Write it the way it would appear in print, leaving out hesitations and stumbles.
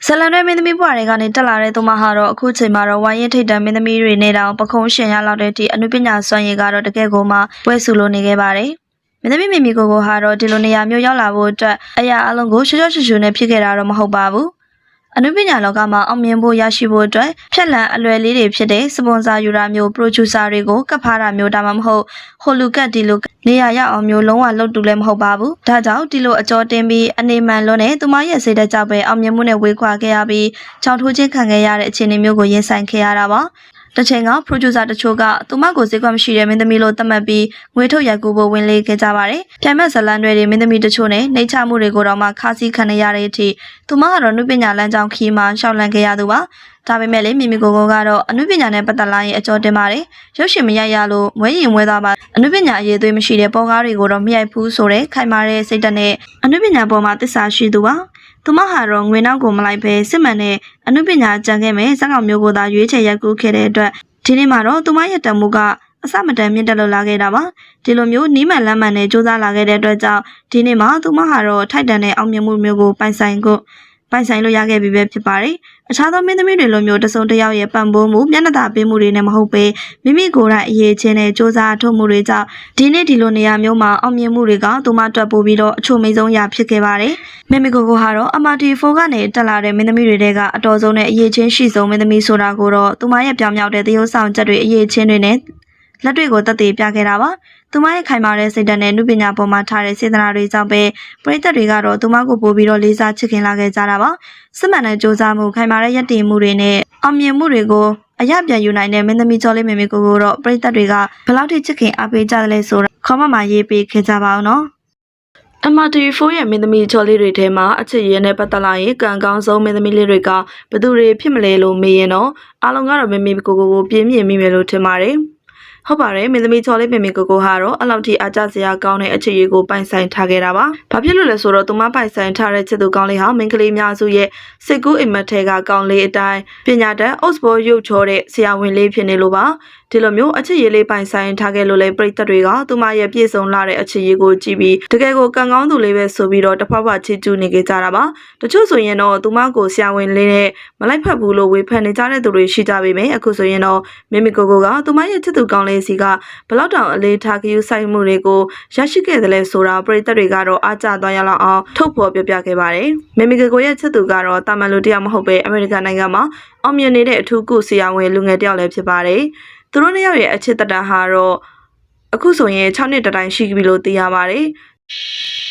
ဇလန်တွဲမင်းသမီးဘွားတွေကနေတက်လာတဲ့သူမဟာတော့အခုချိန်မှာတော့ဝိုင်းရင်ထိတ်တန့်မင်းသမီးတွေနဲ့တောင်ပခုံးရှင်ရလောက်တဲ့အထိအနုပညာစွမ်းရည်ကတော့တကယ်ကိုမှပွဲစုလို့နေခဲ့ပါတယ်။မင်းသမီးမိမိကိုဟာတော့ဒီလိုနေရာမျိုးရောက်လာဖို့အတွက်အရာအလုံးကိုရှော့ရှော့ရှူနဲ့ဖြစ်ခဲ့တာတော့မဟုတ်ပါဘူး။အနုပညာလောကမှာအောင်မြင်ဖို့ရရှိဖို့အတွက်ဖြက်လန်အလွယ်လေးတွေဖြစ်တဲ့စပွန်ဆာယူတာမျိုးပရိုဂျူဆာတွေကိုကပ်ဖားတာမျိုးဒါမှမဟုတ်ဟိုလူကတ်ဒီလိုနေရာရောက်အောင်မျိုးလုံးဝလှုပ်တူလည်းမဟုတ်ပါဘူး။ဒါကြောင့်ဒီလိုအကြောတင်ပြီးအနေမှန်လို့နဲ့သူမရဲ့စိတ်ဓာတ်ကြောင့်ပဲအောင်မြင်မှုနဲ့ဝေခွာခဲ့ရပြီးချောင်းထိုးခြင်းခံခဲ့ရတဲ့အခြေအနေမျိုးကိုရင်ဆိုင်ခဲ့ရတာပါ။တစ်ချိန်က producer တချို့ကသူမကိုဈေးကွက်မရှိတဲ့မင်းသမီးလို့သတ်မှတ်ပြီးငွေထုတ်ရိုက်ကူဖို့ဝင်လေခဲ့ကြပါတယ်။ပြိုင်မက်ဇလန်တွေမင်းသမီးတချို့နဲ့နှိမ့်ချမှုတွေကိုတော့မှခါးစည်းခံရတဲ့အထိသူမကတော့နုပညာလမ်းကြောင်းခီးမှာရှောက်လန့်ခဲ့ရသူပါ။ဒါပေမဲ့လေမိမိကိုကတော့အနုပညာနဲ့ပတ်သက်လာရင်အကျော်တင်ပါတယ်။ရုပ်ရှင်မရိုက်ရလို့မွေးရင်မွေးသွားပါအနုပညာအရေးသွေးမရှိတဲ့ပေါ်ကားတွေကိုတော့မရိုက်ဘူးဆိုတဲ့ခိုင်မာတဲ့စိတ်ဓာတ်နဲ့အနုပညာပေါ်မှာသစ္စာရှိသူပါ။သူမဟာတော့ငွေနောက်ကိုမလိုက်ပဲစစ်မှန်တဲ့အနုပညာကြံခဲ့မယ်ဇာတ်ကောင်မျိုးကိုသာရွေးချယ်ရိုက်ကူးခဲ့တဲ့အတွက်ဒီနေ့မှာတော့သူမရဲ့တံမှုကအစမတန်မြင့်တက်လို့လာခဲ့တာပါဒီလိုမျိုးနီးမှန်လမ်းမှန်နဲ့စူးစမ်းလာခဲ့တဲ့အတွက်ကြောင့်ဒီနေ့မှာသူမဟာတော့ထိုက်တန်တဲ့အောင်မြင်မှုမျိုးကိုပိုင်ဆိုင်လို့ရခဲ့ပြီပဲဖြစ်ပါတယ်အခြားသောမင်းသမီးတွေလိုမျိုးတစုံတစ်ယောက်ရဲ့ပံ့ပိုးမှုမျက်နှာသာပေးမှုတွေနဲ့မဟုတ်ပဲမိမိကိုယ်တိုင်အရေးချင်းနဲ့စူးစမ်းထုတ်မှုတွေကြောင့်ဒီနေ့ဒီလိုနေရာမျိုးမှာအောင်မြင်မှုတွေကသူမတွက်ပို့ပြီးတော့အချို့မိဆုံးရာဖြစ်ခဲ့ပါတယ်မမီကိုဟာတော့ MRT4 ကနေတက်လာတဲ့မင်းသမီးတွေထဲကအတော်ဆုံးနဲ့အရေးချင်းရှိဆုံးမင်းသမီးဆိုတာကိုတော့သူမရဲ့ပြောင်မြောက်တဲ့သရုပ်ဆောင်ချက်တွေအရေးချင်းတွေနဲ့လက်တွေကိုသက်သေပြခဲ့တာပါသူမရဲ့ခိုင်မာတဲ့စိတ်ဓာတ်နဲ့နုပညာပေါ်မှာထားတဲ့စေတနာတွေကြောင့်ပဲပရိသတ်တွေကတော့သူမကိုပို့ပြီးတော့လေးစားချစ်ခင်လာခဲ့ကြတာပါစစ်မှန်တဲ့စူးစမ်းမှုခိုင်မာတဲ့ရည်တည်မှုတွေနဲ့အောင်မြင်မှုတွေကိုအရပြန်ယူနိုင်တဲ့မင်းသမီးကျော်လေးမေမေကိုတော့ပရိသတ်တွေကဘယ်လောက်ထိချစ်ခင်အားပေးကြတယ်လဲဆိုတာခေါင်းမမှာရေးပေးခဲ့ကြပါအောင်နော်MRT4 ရဲ့မင်းသမီးချော်လေးတွေထဲမှာအချစ်ရည်နဲ့ပတ်သက်လာရင်ကံကောင်းဆုံးမင်းသမီးလေးတွေကဘယ်သူတွေဖြစ်မလဲလို့မေးရင်တော့အားလုံးကတော့မမေကိုပြင်းပြင်းမိမယ်လို့ထင်ပါတယ်ဟုတ်ပါတယ်မင်းသမီးချော်လေးမမေကိုဟာတော့အလောက်ထိအားကျစရာကောင်းတဲ့အချစ်ရည်ကိုပိုင်ဆိုင်ထားခဲ့တာပါ။ဘာဖြစ်လို့လဲဆိုတော့သူမပိုင်ဆိုင်ထားတဲ့ချစ်သူကောင်းလေးဟာမိန်းကလေးများစုရဲ့စိတ်ကူးအိမ်မက်ထဲကကောင်းလေးအတိုင်းပညာတတ် Oxford ရုပ်ချောတဲ့ဆရာဝန်လေးဖြစ်နေလို့ပါ။ဒီလိုမျိုးအချစ်ရည်လေးပိုင်ဆိုင်ထားခဲ့လို့လေပရိသတ်တွေကသူမရဲ့ပြည့်စုံလာတဲ့အချစ်ရည်ကိုကြည့်ပြီးတကယ်ကိုကံကောင်းသူလေးပဲဆိုပြီးတော့တဖွာဖွာချစ်ကျူးနေကြတာပါ။တချို့ဆိုရင်တော့သူမကိုဆရာဝန်လေးနဲ့မလိုက်ဖက်ဘူးလို့ဝေဖန်နေကြတဲ့သူတွေရှိကြပေမယ့်အခုဆိုရင်တော့မမီကိုကသူမရဲ့ချစ်သူကောင်းလေးစီကဘလောက်တောင်အလေးထားကြည့်ဆိုင်မှုတွေကိုရရှိခဲ့တယ်လဲဆိုတာပရိသတ်တွေကတော့အားကျသွားရလောက်အောင်ထုတ်ဖော်ပြခဲ့ပါတယ်။မမီကိုရဲ့ချစ်သူကတော့တာမန်လူတစ်ယောက်မဟုတ်ပဲအမေရိကန်နိုင်ငံမှာအောင်မြင်နေတဲ့အထူးကုဆရာဝန်လူငယ်တစ်ယောက်လည်းဖြစ်ပါတယ်။သူတို့နှစ်ယောက်ရဲ့အချစ်တတန်ဟာတော့အခုဆိုရင်6နှစ်တိုင်ရှိပြီလို့သိရပါတယ်။